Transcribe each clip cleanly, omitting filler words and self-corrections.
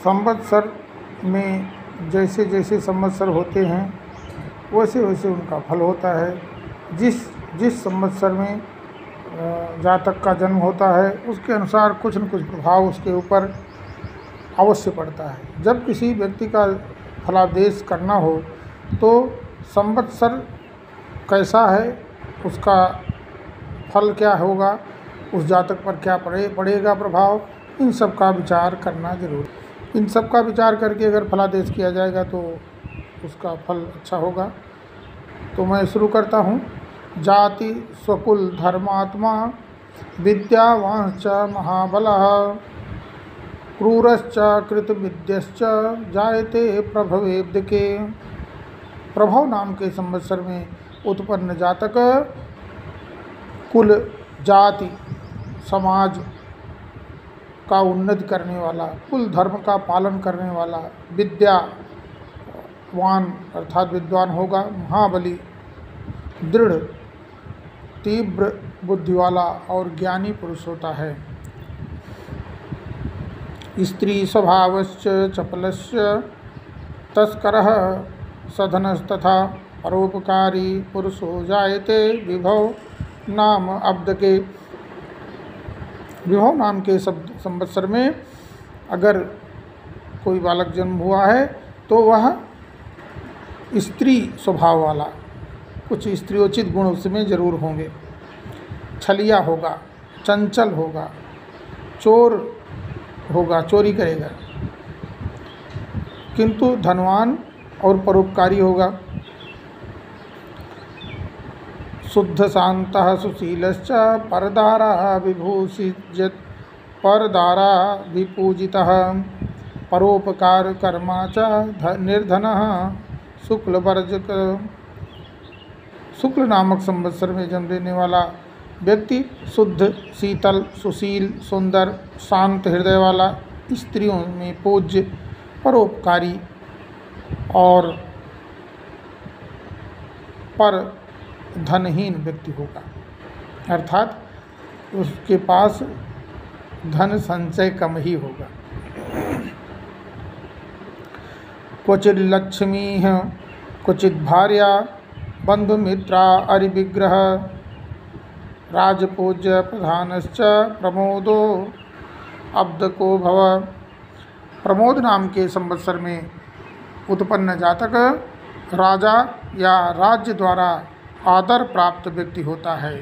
संवत्सर में जैसे जैसे संवत्सर होते हैं वैसे वैसे उनका फल होता है। जिस जिस संवत्सर में जातक का जन्म होता है उसके अनुसार कुछ न कुछ प्रभाव उसके ऊपर अवश्य पड़ता है। जब किसी व्यक्ति का फलादेश करना हो तो संवत्सर कैसा है, उसका फल क्या होगा, उस जातक पर क्या पड़ेगा प्रभाव, इन सब का विचार करना जरूर। इन सब का विचार करके अगर फलादेश किया जाएगा तो उसका फल अच्छा होगा। तो मैं शुरू करता हूँ। जाति स्वकुल धर्मात्मा विद्यावांश्च महाबलः क्रूरश्च कृतविद्यश्च जायते प्रभवेद्यके। प्रभव नाम के संवत्सर में उत्पन्न जातक कुल, जाति, समाज का उन्नति करने वाला, कुल धर्म का पालन करने वाला, विद्यावान अर्थात विद्वान होगा, महाबली, दृढ़ तीव्र बुद्धि वाला और ज्ञानी पुरुष होता है। स्त्री स्वभावश्च चपलस्य तस्करः सधनस्तथा परोपकारी पुरुषो जायते विभव नाम अब्दके। विभव नाम के संवत्सर में अगर कोई बालक जन्म हुआ है तो वह स्त्री स्वभाव वाला, कुछ स्त्रियोचित गुण उसमें जरूर होंगे, छलिया होगा, चंचल होगा, चोर होगा, चोरी करेगा, किंतु धनवान और परोपकारी होगा। शुद्ध शांतः सुशीलश्च परदारा विभूषित परदारा विपूजितः परोपकार कर्मा च निर्धनः शुक्लवर्जक। शुक्ल नामक संवत्सर में जन्म लेने वाला व्यक्ति शुद्ध, शीतल, सुशील, सुंदर, शांत हृदय वाला, स्त्रियों में पूज्य, परोपकारी और पर धनहीन व्यक्ति होगा, अर्थात उसके पास धन संचय कम ही होगा। क्वचित लक्ष्मी क्वचित भार्या बंधुमित्रा अरिविग्रह राजपूज्य प्रधानश्च प्रमोदो अब्दको भव। प्रमोद नाम के संवत्सर में उत्पन्न जातक राजा या राज्य द्वारा आदर प्राप्त व्यक्ति होता है,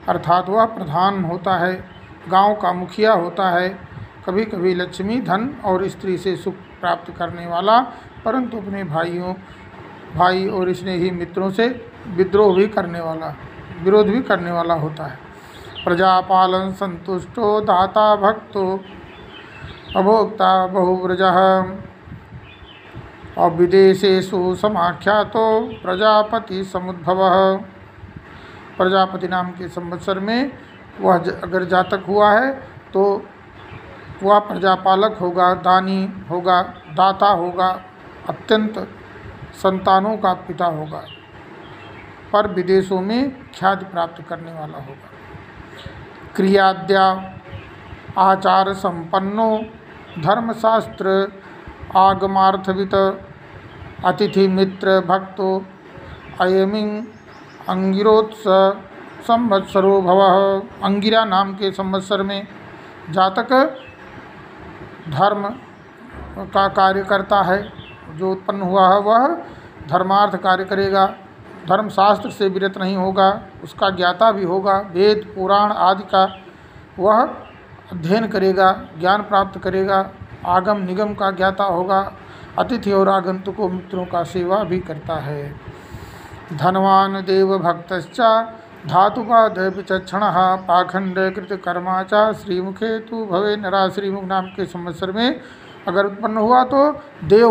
अर्थात वह प्रधान होता है, गांव का मुखिया होता है, कभी कभी लक्ष्मी, धन और स्त्री से सुख प्राप्त करने वाला, परंतु अपने भाई और स्नेही मित्रों से विरोध भी करने वाला होता है। प्रजापालन संतुष्टो दाता भक्तो अभोक्ता बहुव्रजः और विदेशेषु समाख्यातो प्रजापति समुद्भवः। प्रजापति नाम के संवत्सर में वह अगर जातक हुआ है तो वह प्रजापालक होगा, दानी होगा, दाता होगा, अत्यंत संतानों का पिता होगा, पर विदेशों में ख्याति प्राप्त करने वाला होगा। क्रियाद्या आचार संपन्नो धर्मशास्त्र आगमार्थवित अतिथि मित्र भक्तो अयमिंग अंगिरोत्स संवत्सरो भवः। अंगिरा नाम के संवत्सर में जातक धर्म का कार्य करता है, जो उत्पन्न हुआ है वह धर्मार्थ कार्य करेगा, धर्मशास्त्र से विरत नहीं होगा, उसका ज्ञाता भी होगा, वेद पुराण आदि का वह अध्ययन करेगा, ज्ञान प्राप्त करेगा, आगम निगम का ज्ञाता होगा, अतिथि और आगंतुकों मित्रों का सेवा भी करता है। धनवान देव भक्तश्च धातुपाद विचक्षणः पाखंड कृत कर्मा च श्रीमुखे तु भवे नरा। श्रीमुख नाम के संवत्सर में अगर उत्पन्न हुआ तो देव,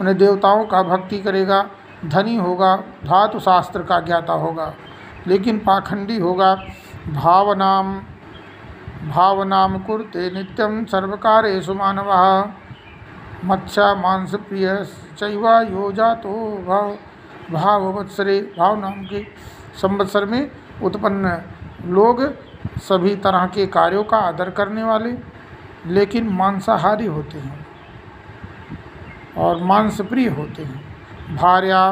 उन्हें देवताओं का भक्ति करेगा, धनी होगा, धातु शास्त्र का ज्ञाता होगा, लेकिन पाखंडी होगा। भावनाम कुरुते नित्यं सर्वकारेषु मानवः मत्स्य मांस प्रिय चैव यो जातो भाववत्सरे। भाव नाम के संवत्सर में उत्पन्न लोग सभी तरह के कार्यों का आदर करने वाले, लेकिन मांसाहारी होते हैं। और मांस प्रिय होते हैं। भार्या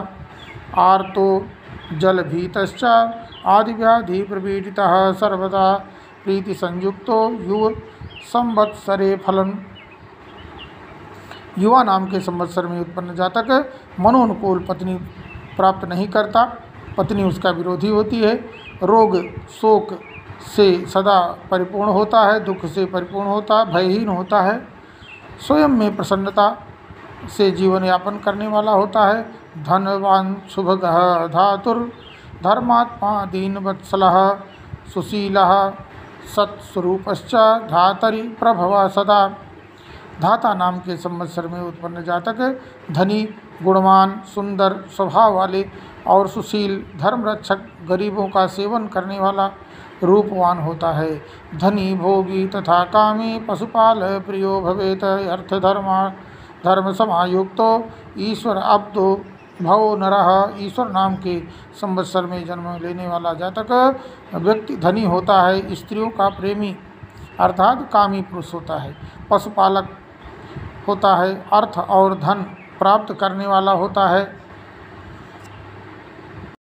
आर्तो जलभीतश्च आदिव्याधि प्रपीडितः सर्वदा प्रीति संयुक्तो युव संवत्सरे फलन। युवा नाम के संवत्सर में उत्पन्न जातक मनोनुकूल पत्नी प्राप्त नहीं करता, पत्नी उसका विरोधी होती है, रोग शोक से सदा परिपूर्ण होता है, दुख से परिपूर्ण होता है, भयहीन होता है, स्वयं में प्रसन्नता से जीवन यापन करने वाला होता है। धनवान शुभगः धातुर धर्मात्मा दीनवत्सलः सुशीलः सत्स्वरूपश्च धातरि प्रभव सदा। धाता नाम के संवत्सर में उत्पन्न जातक धनी, गुणवान, सुंदर स्वभाव वाले और सुशील, धर्मरक्षक, गरीबों का सेवन करने वाला, रूपवान होता है। धनी, भोगी तथा कामी, पशुपाल प्रियो भवेत। अर्थ धर्म समायुक्तो ईश्वर अब्दो भवो नरः। ईश्वर नाम के संवत्सर में जन्म लेने वाला जातक व्यक्ति धनी होता है, स्त्रियों का प्रेमी अर्थात कामी पुरुष होता है, पशुपालक होता है, अर्थ और धन प्राप्त करने वाला होता है,